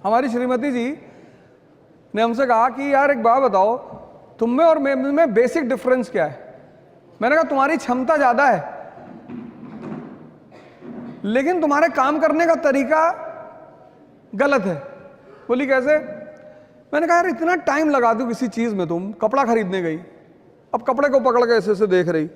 हमारी श्रीमती जी ने हमसे कहा कि यार एक बात बताओ, तुम में और में बेसिक डिफरेंस क्या है? मैंने कहा तुम्हारी क्षमता ज्यादा है, लेकिन तुम्हारे काम करने का तरीका गलत है। बोली कैसे? मैंने कहा यार इतना टाइम लगा दो किसी चीज में, तुम कपड़ा खरीदने गई, अब कपड़े को पकड़ के ऐसे ऐसे देख रही,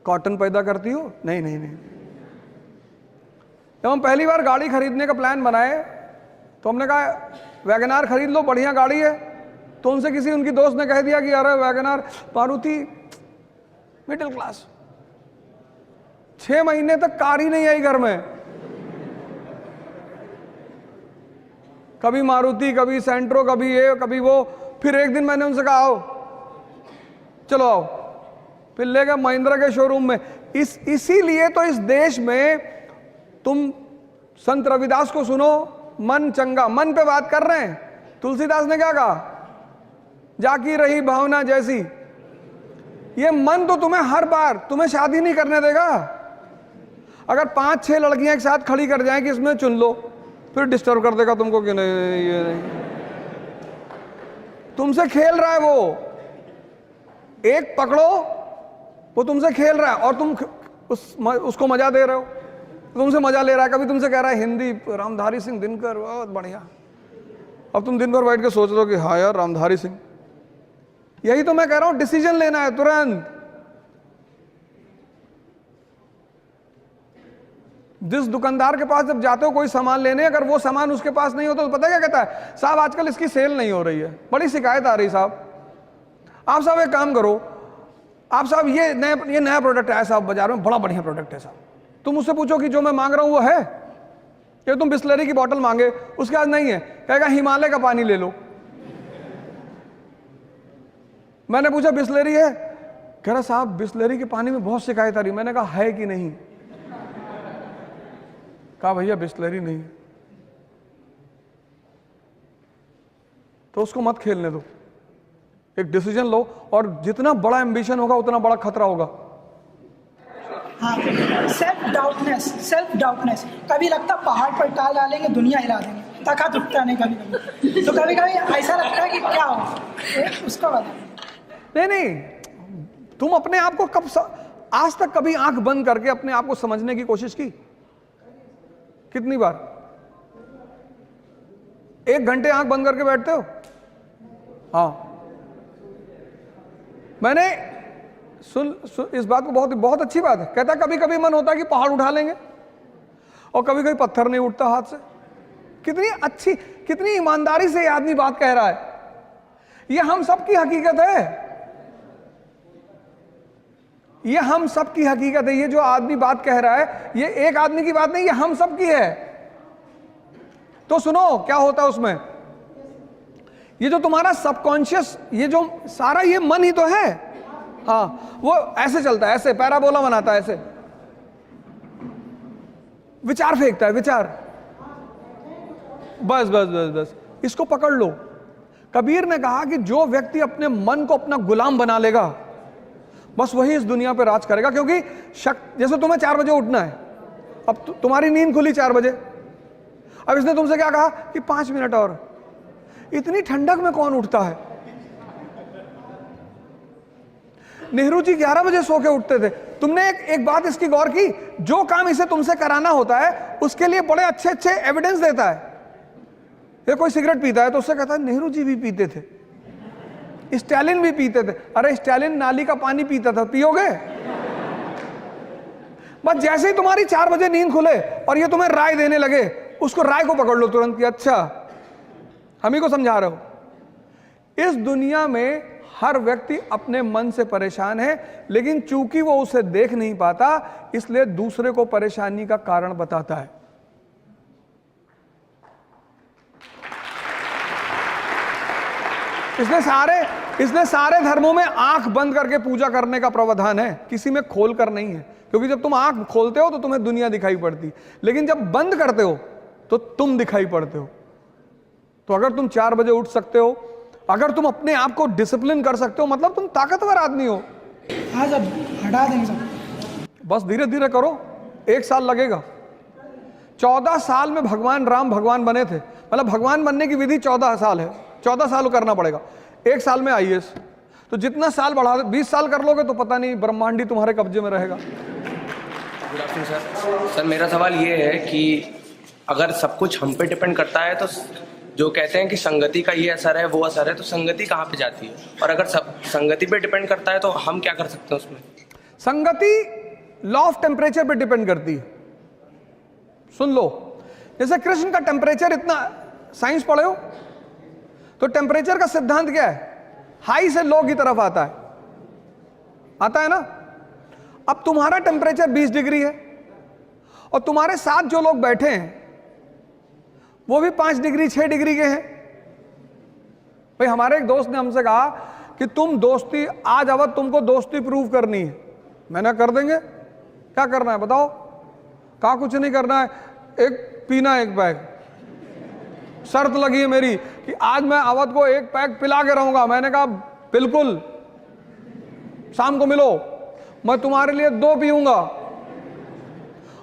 कॉटन पैदा करती हो? नहीं नहीं नहीं। जब हम पहली बार गाड़ी खरीदने का प्लान बनाए तो हमने कहा वैगनार खरीद लो, बढ़िया गाड़ी है। तो उनसे किसी उनकी दोस्त ने कह दिया कि यार वैगनार, मारुति मिडिल क्लास। 6 महीने तक कार ही नहीं आई घर में, कभी मारुति, कभी सेंट्रो, कभी ये कभी वो। फिर एक दिन मैंने उनसे कहा आओ चलो आओ, फिर ले गए महिंद्रा के शोरूम में। इसीलिए तो इस देश में तुम संत रविदास को सुनो, मन चंगा, मन पे बात कर रहे हैं। तुलसीदास ने क्या कहा? जाकी रही भावना जैसी। ये मन तो तुम्हें हर बार तुम्हें शादी नहीं करने देगा। अगर 5-6 लड़कियां एक साथ खड़ी कर जाएं कि इसमें चुन लो, फिर डिस्टर्ब कर देगा तुमको कि नहीं ये नहीं। तुमसे खेल रहा है वो, एक पकड़ो, वो तुमसे खेल रहा है और तुम उसको मजा दे रहे हो, तुमसे मजा ले रहा है। कभी तुमसे कह रहा है हिंदी, रामधारी सिंह दिनकर बहुत बढ़िया, अब तुम दिन भर बैठ के सोच रहे हो कि हाँ यार रामधारी सिंह। यही तो मैं कह रहा हूं, डिसीजन लेना है तुरंत। जिस दुकानदार के पास जब जाते हो कोई सामान लेने, अगर वो सामान उसके पास नहीं होता तो पता क्या कहता है? साहब आजकल इसकी सेल नहीं हो रही है, बड़ी शिकायत आ रही साहब। आप साहब एक काम करो, आप साहब ये नया प्रोडक्ट आया साहब बाजार में, बड़ा बढ़िया प्रोडक्ट है साहब। तुम उससे पूछो कि जो मैं मांग रहा हूं वो है? कि तुम बिस्लरी की बोतल मांगे, उसके बाद नहीं है, कहेगा हिमालय का पानी ले लो। मैंने पूछा बिस्लरी है? कह रहा साहब बिस्लरी के पानी में बहुत शिकायत आ रही। मैंने कहा है कि नहीं? कहा भैया बिस्लरी नहीं है। तो उसको मत खेलने दो, एक डिसीजन लो, और जितना बड़ा एम्बिशन होगा उतना बड़ा खतरा होगा। हाँ, सेल्फ डाउटनेस। कभी लगता पहाड़ पर टाल डालेंगे दुनिया हिला देंगे, तका टूटता नहीं कभी कभी। तो कभी कभी ऐसा लगता है कि क्या हो, उसका बता। नहीं, तुम अपने आप को आज तक कभी आंख बंद करके अपने आप को समझने की कोशिश की? कितनी बार? 1 घंटे आंख बंद करके बैठते हो? हाँ, मैंने सुन इस बात को, बहुत अच्छी बात है। कहता कभी कभी मन होता है कि पहाड़ उठा लेंगे, और कभी कभी पत्थर नहीं उठता हाथ से। कितनी अच्छी, कितनी ईमानदारी से ये आदमी बात कह रहा है। ये हम सबकी हकीकत है, ये हम सबकी हकीकत है। ये जो आदमी बात कह रहा है, ये एक आदमी की बात नहीं, ये हम सबकी है। तो सुनो क्या होता है उसमें। ये जो तुम्हारा सबकॉन्शियस, ये जो सारा ये मन ही तो है। हाँ, वो ऐसे चलता है, ऐसे पैराबोला बनाता है, ऐसे विचार फेंकता है, विचार। बस बस बस बस, इसको पकड़ लो। कबीर ने कहा कि जो व्यक्ति अपने मन को अपना गुलाम बना लेगा, बस वही इस दुनिया पे राज करेगा। क्योंकि जैसे तुम्हें 4 बजे उठना है, अब तुम्हारी नींद खुली 4 बजे, अब इसने तुमसे क्या कहा कि 5 मिनट और। इतनी ठंडक में कौन उठता है? नेहरू जी 11 बजे सो के उठते थे। तुमने एक बात इसकी गौर की, जो काम इसे तुमसे कराना होता है उसके लिए बड़े अच्छे अच्छे एविडेंस देता है। ये कोई सिगरेट पीता है तो उससे कहता है नेहरू जी भी पीते थे, स्टालिन भी पीते थे। अरे स्टालिन नाली का पानी पीता था, पियोगे? बस जैसे ही तुम्हारी 4 बजे नींद खुले और ये तुम्हें राय देने लगे, उसको राय को पकड़ लो तुरंत कि अच्छा हम ही को समझा रहे हो। इस दुनिया में हर व्यक्ति अपने मन से परेशान है, लेकिन चूंकि वो उसे देख नहीं पाता, इसलिए दूसरे को परेशानी का कारण बताता है। इसलिए सारे धर्मों में आंख बंद करके पूजा करने का प्रावधान है, किसी में खोल कर नहीं है। क्योंकि जब तुम आंख खोलते हो तो तुम्हें दुनिया दिखाई पड़ती, लेकिन जब बंद करते हो तो तुम दिखाई पड़ते हो। तो अगर तुम 4 बजे उठ सकते हो, अगर तुम अपने आप को डिसिप्लिन कर सकते हो, मतलब तुम ताकतवर आदमी हो। हाँ, जब हटा देंगे सब। बस धीरे धीरे करो, 1 साल लगेगा। 14 साल में भगवान राम भगवान बने थे, मतलब भगवान बनने की विधि 14 साल है, 14 साल करना पड़ेगा। 1 साल में IAS, तो जितना साल बढ़ा 20 साल कर लोगे तो पता नहीं ब्रह्मांडी तुम्हारे कब्जे में रहेगा। Good afternoon sir. सर मेरा सवाल ये है कि अगर सब कुछ हम पे डिपेंड करता है तो जो कहते हैं कि संगति का ये असर है वो असर है, तो संगति कहाँ पे जाती है? और अगर सब संगति पे डिपेंड करता है तो हम क्या कर सकते हैं उसमें? संगति लॉ ऑफ टेम्परेचर पे डिपेंड करती है। सुन लो, जैसे कृष्ण का टेम्परेचर इतना, साइंस पढ़े हो तो टेम्परेचर का सिद्धांत क्या है? हाई से लो की तरफ आता है ना। अब तुम्हारा टेम्परेचर 20 डिग्री है और तुम्हारे साथ जो लोग बैठे हैं वो भी 5 डिग्री 6 डिग्री के हैं। भाई हमारे एक दोस्त ने हमसे कहा कि तुम दोस्ती, आज अवध तुमको दोस्ती प्रूव करनी है। मैंने कर देंगे, क्या करना है बताओ? कहा कुछ नहीं करना है, एक पीना एक पैक। शर्त लगी है मेरी कि आज मैं अवध को एक पैक पिला के रहूंगा। मैंने कहा बिल्कुल, शाम को मिलो, मैं तुम्हारे लिए 2 पीऊंगा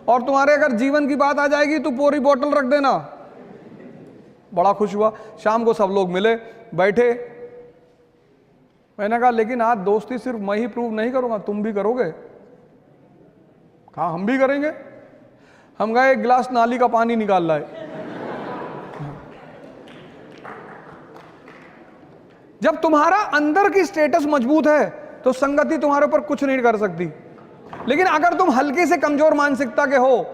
और तुम्हारे अगर जीवन की बात आ जाएगी तो पूरी बोतल रख देना। बड़ा खुश हुआ। शाम को सब लोग मिले, बैठे। मैंने कहा लेकिन आज दोस्ती सिर्फ मैं ही प्रूव नहीं करूंगा, तुम भी करोगे? कहा हम भी करेंगे। हम गए, 1 गिलास नाली का पानी निकाल लाए। जब तुम्हारा अंदर की स्टेटस मजबूत है तो संगति तुम्हारे ऊपर कुछ नहीं कर सकती। लेकिन अगर तुम हल्की से कमजोर मानसिकता के हो,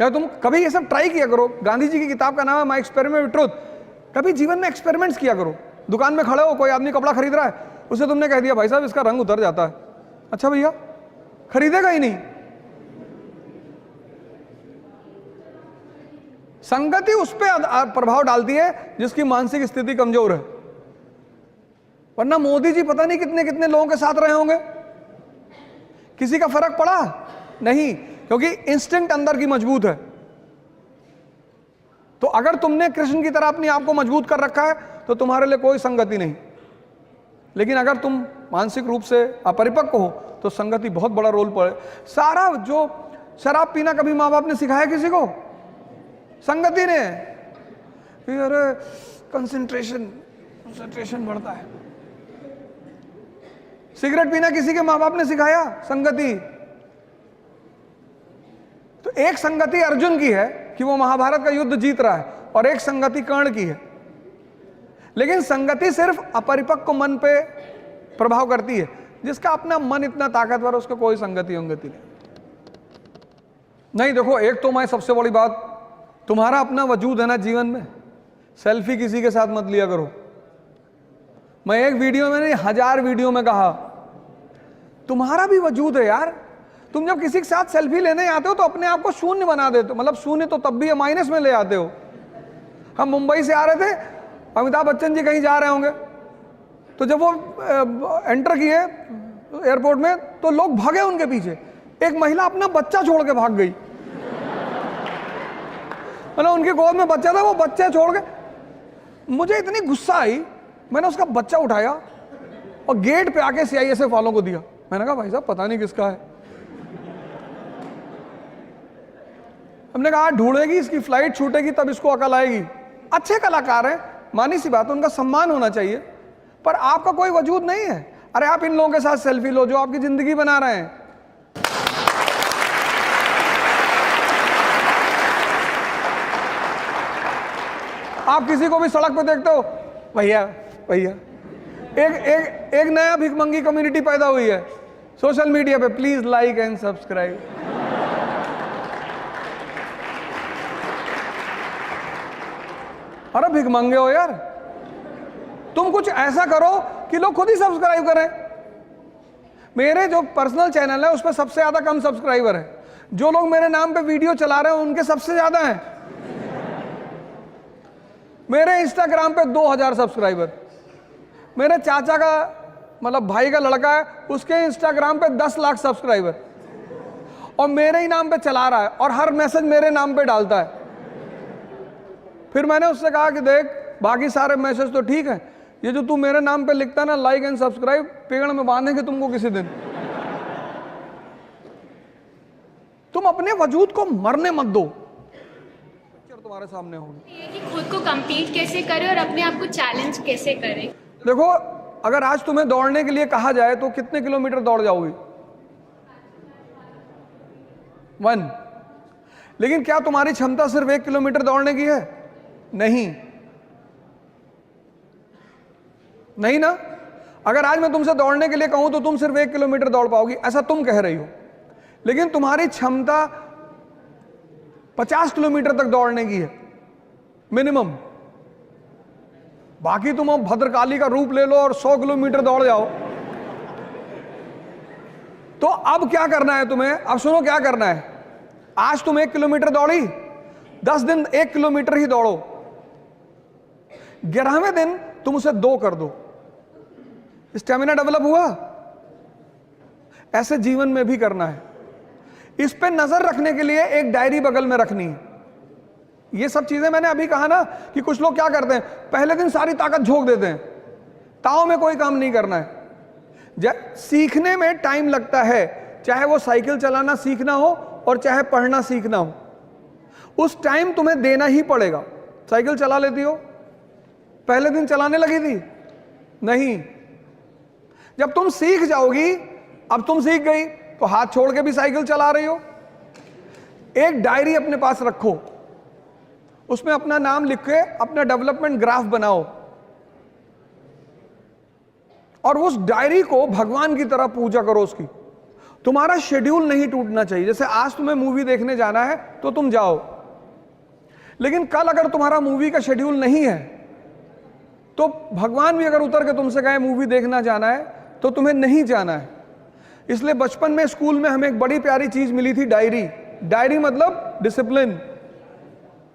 या तुम कभी ये सब ट्राई किया करो। गांधी जी की किताब का नाम है माय एक्सपेरिमेंट विद ट्रुथ। कभी जीवन में एक्सपेरिमेंट्स किया करो। दुकान में खड़े हो, कोई आदमी कपड़ा खरीद रहा है, उसे तुमने कह दिया भाई साहब इसका रंग उतर जाता है। अच्छा भैया, खरीदेगा ही नहीं। संगति उस पर प्रभाव डालती है जिसकी मानसिक स्थिति कमजोर है। वरना मोदी जी पता नहीं कितने कितने लोगों के साथ रहे होंगे, किसी का फर्क पड़ा नहीं, क्योंकि इंस्टिंक्ट अंदर की मजबूत है। तो अगर तुमने कृष्ण की तरह अपने आप को मजबूत कर रखा है तो तुम्हारे लिए कोई संगति नहीं। लेकिन अगर तुम मानसिक रूप से अपरिपक्व हो तो संगति बहुत बड़ा रोल पड़े। सारा जो शराब पीना कभी माँ बाप ने सिखाया किसी को? संगति ने। अरे कंसंट्रेशन बढ़ता है। सिगरेट पीना किसी के माँ बाप ने सिखाया? संगति। तो एक संगति अर्जुन की है कि वो महाभारत का युद्ध जीत रहा है, और एक संगति कर्ण की है। लेकिन संगति सिर्फ अपरिपक्व मन पे प्रभाव करती है। जिसका अपना मन इतना ताकतवर है उसको कोई संगति अंगति नहीं। देखो, एक तो मैं सबसे बड़ी बात, तुम्हारा अपना वजूद है ना जीवन में, सेल्फी किसी के साथ मत लिया करो। मैं एक वीडियो में नहीं 1000 वीडियो में कहा, तुम्हारा भी वजूद है यार। तुम जब किसी के साथ सेल्फी लेने आते हो तो अपने आप को शून्य बना देते हो, मतलब शून्य तो तब भी है, माइनस में ले आते हो। हम मुंबई से आ रहे थे, अमिताभ बच्चन जी कहीं जा रहे होंगे, तो जब वो एंटर किए एयरपोर्ट में तो लोग भागे उनके पीछे। एक महिला अपना बच्चा छोड़ के भाग गई, मतलब उनकी गोद में बच्चा था, वो बच्चा छोड़ के। मुझे इतनी गुस्सा आई, मैंने उसका बच्चा उठाया और गेट पे आके CISF वालों को दिया। मैंने कहा भाई साहब पता नहीं किसका है। हमने कहा ढूंढेगी, इसकी फ्लाइट छूटेगी तब इसको अकल आएगी। अच्छे कलाकार हैं, मानी सी बात है, उनका सम्मान होना चाहिए, पर आपका कोई वजूद नहीं है। अरे आप इन लोगों के साथ सेल्फी लो जो आपकी जिंदगी बना रहे हैं। आप किसी को भी सड़क पे देखते हो, भैया भैया। एक नया भिखमंगी कम्युनिटी पैदा हुई है सोशल मीडिया पे, प्लीज लाइक एंड सब्सक्राइब। अरे भिखमंगे हो यार, तुम कुछ ऐसा करो कि लोग खुद ही सब्सक्राइब करें। मेरे जो पर्सनल चैनल है उस पर सबसे ज्यादा कम सब्सक्राइबर है। जो लोग मेरे नाम पे वीडियो चला रहे हैं उनके सबसे ज्यादा हैं। मेरे इंस्टाग्राम पे 2000 सब्सक्राइबर। मेरे चाचा का मतलब भाई का लड़का है, उसके इंस्टाग्राम पे 10 लाख सब्सक्राइबर, और मेरे ही नाम पे चला रहा है और हर मैसेज मेरे नाम पे डालता है। फिर मैंने उससे कहा कि देख, बाकी सारे मैसेज तो ठीक है, ये जो तू मेरे नाम पे लिखता ना लाइक एंड सब्सक्राइब, पेड़ में बांधेंगे तुमको किसी दिन। तुम अपने वजूद को मरने मत दो। पिक्चर तुम्हारे सामने होगी। ये कि खुद को compete कैसे करें और अपने आप को चैलेंज कैसे करें। देखो, अगर आज तुम्हें दौड़ने के लिए कहा जाए तो कितने किलोमीटर दौड़ जाओगी? 1। लेकिन क्या तुम्हारी क्षमता सिर्फ 1 किलोमीटर दौड़ने की है? नहीं, नहीं ना। अगर आज मैं तुमसे दौड़ने के लिए कहूं तो तुम सिर्फ 1 किलोमीटर दौड़ पाओगी, ऐसा तुम कह रही हो। लेकिन तुम्हारी क्षमता 50 किलोमीटर तक दौड़ने की है मिनिमम। बाकी तुम अब भद्रकाली का रूप ले लो और 100 किलोमीटर दौड़ जाओ। तो अब क्या करना है तुम्हें? अब सुनो क्या करना है। आज तुम 1 किलोमीटर दौड़ी, 10 दिन 1 किलोमीटर ही दौड़ो, 11वें दिन तुम उसे 2 कर दो। स्टेमिना डेवलप हुआ। ऐसे जीवन में भी करना है। इस पे नजर रखने के लिए एक डायरी बगल में रखनी है। ये सब चीजें मैंने अभी कहा ना कि कुछ लोग क्या करते हैं, पहले दिन सारी ताकत झोंक देते हैं, ताव में कोई काम नहीं करना है। सीखने में टाइम लगता है, चाहे वो साइकिल चलाना सीखना हो और चाहे पढ़ना सीखना हो, उस टाइम तुम्हें देना ही पड़ेगा। साइकिल चला लेती हो? पहले दिन चलाने लगी थी? नहीं। जब तुम सीख जाओगी, अब तुम सीख गई तो हाथ छोड़ के भी साइकिल चला रही हो। एक डायरी अपने पास रखो, उसमें अपना नाम लिख के अपना डेवलपमेंट ग्राफ बनाओ और उस डायरी को भगवान की तरह पूजा करो उसकी। तुम्हारा शेड्यूल नहीं टूटना चाहिए। जैसे आज तुम्हें मूवी देखने जाना है तो तुम जाओ, लेकिन कल अगर तुम्हारा मूवी का शेड्यूल नहीं है तो भगवान भी अगर उतर के तुमसे कहे मूवी देखना जाना है तो तुम्हें नहीं जाना है। इसलिए बचपन में स्कूल में हमें एक बड़ी प्यारी चीज मिली थी, डायरी। डायरी मतलब डिसिप्लिन।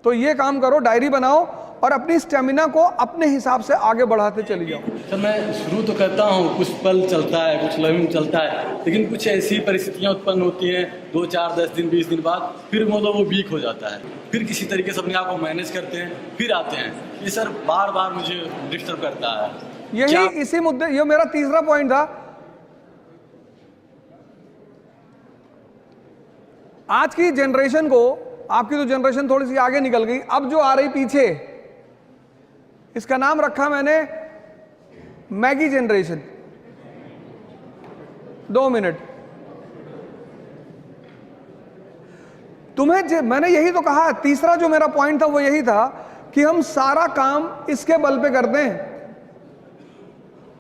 तो ये काम करो, डायरी बनाओ और अपनी स्टेमिना को अपने हिसाब से आगे बढ़ाते चली जाओ। सर मैं शुरू तो करता हूँ, कुछ पल चलता है, कुछ लम्हे चलता है, लेकिन कुछ ऐसी परिस्थितियाँ उत्पन्न होती हैं 2, 4, 10 दिन 20 दिन बाद, फिर मतलब वो वीक हो जाता है। फिर किसी तरीके से अपने आप को मैनेज करते हैं, फिर आते हैं। ये सर बार बार मुझे डिस्टर्ब करता है। यही इसी मुद्दे, ये मेरा तीसरा पॉइंट था। आज की जनरेशन को, आपकी तो जनरेशन थोड़ी सी आगे निकल गई, अब जो आ रही पीछे, इसका नाम रखा मैंने मैगी जनरेशन। 2 मिनट। तुम्हें मैंने यही तो कहा, तीसरा जो मेरा पॉइंट था वो यही था कि हम सारा काम इसके बल पे करते हैं।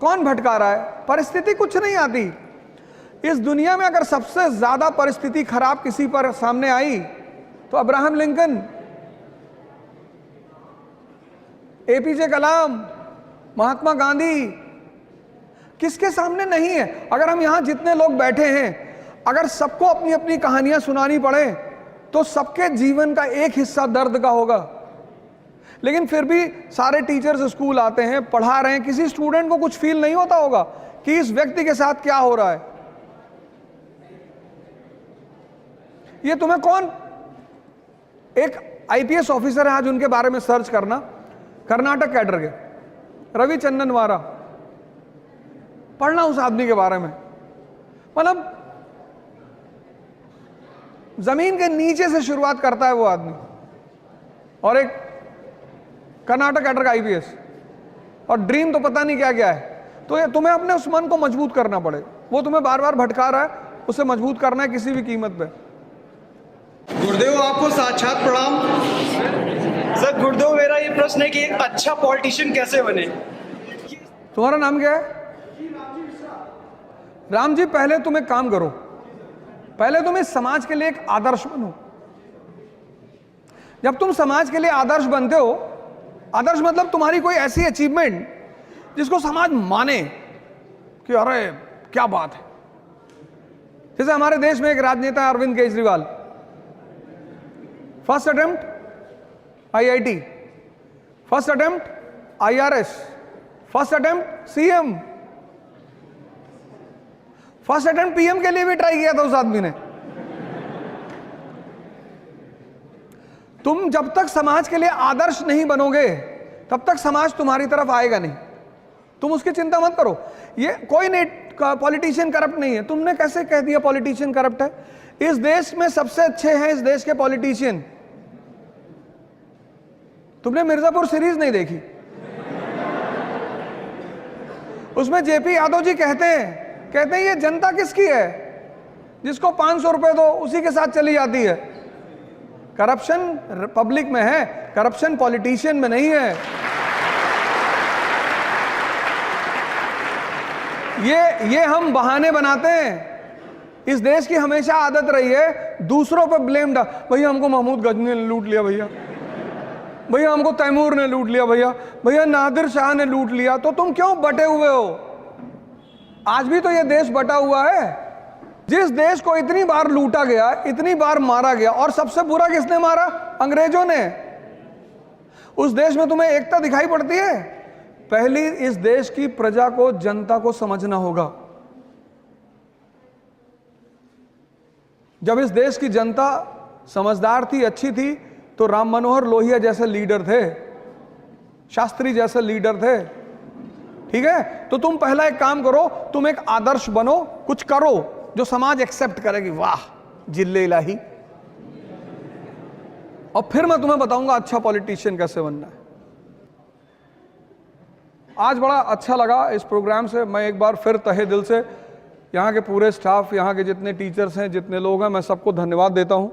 कौन भटका रहा है? परिस्थिति कुछ नहीं आती। इस दुनिया में अगर सबसे ज्यादा परिस्थिति खराब किसी पर सामने आई तो अब्राहम लिंकन, एपीजे कलाम, महात्मा गांधी, किसके सामने नहीं है? अगर हम यहां जितने लोग बैठे हैं, अगर सबको अपनी अपनी कहानियां सुनानी पड़े तो सबके जीवन का एक हिस्सा दर्द का होगा। लेकिन फिर भी सारे टीचर्स स्कूल आते हैं, पढ़ा रहे हैं, किसी स्टूडेंट को कुछ फील नहीं होता होगा कि इस व्यक्ति के साथ क्या हो रहा है। ये तुम्हें कौन, एक आईपीएस ऑफिसर है, आज उनके बारे में सर्च करना, कर्नाटक कैडर के, रवि चंदनवारा, पढ़ना उस आदमी के बारे में। मतलब जमीन के नीचे से शुरुआत करता है वो आदमी, और एक कर्नाटक कैडर का आईपीएस, और ड्रीम तो पता नहीं क्या क्या है। तो ये तुम्हें अपने उस मन को मजबूत करना पड़ेगा। वो तुम्हें बार बार भटका रहा है, उसे मजबूत करना है किसी भी कीमत पे। गुरुदेव आपको साक्षात प्रणाम। सर गुरुदेव, मेरा ये प्रश्न है कि एक अच्छा पॉलिटिशियन कैसे बने? तुम्हारा नाम क्या है? राम जी, पहले तुम एक काम करो, पहले तुम इस समाज के लिए एक आदर्श बनो। जब तुम समाज के लिए आदर्श बनते हो, आदर्श मतलब तुम्हारी कोई ऐसी अचीवमेंट जिसको समाज माने कि अरे क्या बात है। जैसे हमारे देश में एक राजनेता है Arvind Kejriwal, first attempt IIT, first attempt IRS, first attempt CM, first attempt PM के लिए भी ट्राई किया था उस आदमी ने। तुम जब तक समाज के लिए आदर्श नहीं बनोगे तब तक समाज तुम्हारी तरफ आएगा नहीं। तुम उसकी चिंता मत करो। ये कोई नहीं, पॉलिटिशियन करप्ट नहीं है। तुमने कैसे कह दिया पॉलिटिशियन करप्ट है? इस देश में सबसे अच्छे हैं इस देश के पॉलिटिशियन। तुमने मिर्जापुर सीरीज नहीं देखी? उसमें जेपी यादव जी कहते हैं ये जनता किसकी है? जिसको 500 रुपए दो उसी के साथ चली जाती है। करप्शन पब्लिक में है, करप्शन पॉलिटिशियन में नहीं है। ये हम बहाने बनाते हैं। इस देश की हमेशा आदत रही है दूसरों पर ब्लेम डाल। भैया हमको महमूद गजनी ने लूट लिया, भैया हमको तैमूर ने लूट लिया, भैया नादिर शाह ने लूट लिया। तो तुम क्यों बटे हुए हो? आज भी तो ये देश बटा हुआ है। जिस देश को इतनी बार लूटा गया, इतनी बार मारा गया, और सबसे बुरा किसने मारा? अंग्रेजों ने। उस देश में तुम्हें एकता दिखाई पड़ती है? पहली इस देश की प्रजा को, जनता को समझना होगा। जब इस देश की जनता समझदार थी, अच्छी थी, तो राम मनोहर लोहिया जैसे लीडर थे, शास्त्री जैसे लीडर थे। ठीक है, तो तुम पहला एक काम करो, तुम एक आदर्श बनो, कुछ करो जो समाज एक्सेप्ट करेगी। वाह जिल्ले इलाही। और फिर मैं तुम्हें बताऊंगा अच्छा पॉलिटिशियन कैसे बनना है। आज बड़ा अच्छा लगा इस प्रोग्राम से। मैं एक बार फिर तहे दिल से यहाँ के पूरे स्टाफ, यहाँ के जितने टीचर्स हैं, जितने लोग हैं, मैं सबको धन्यवाद देता हूँ।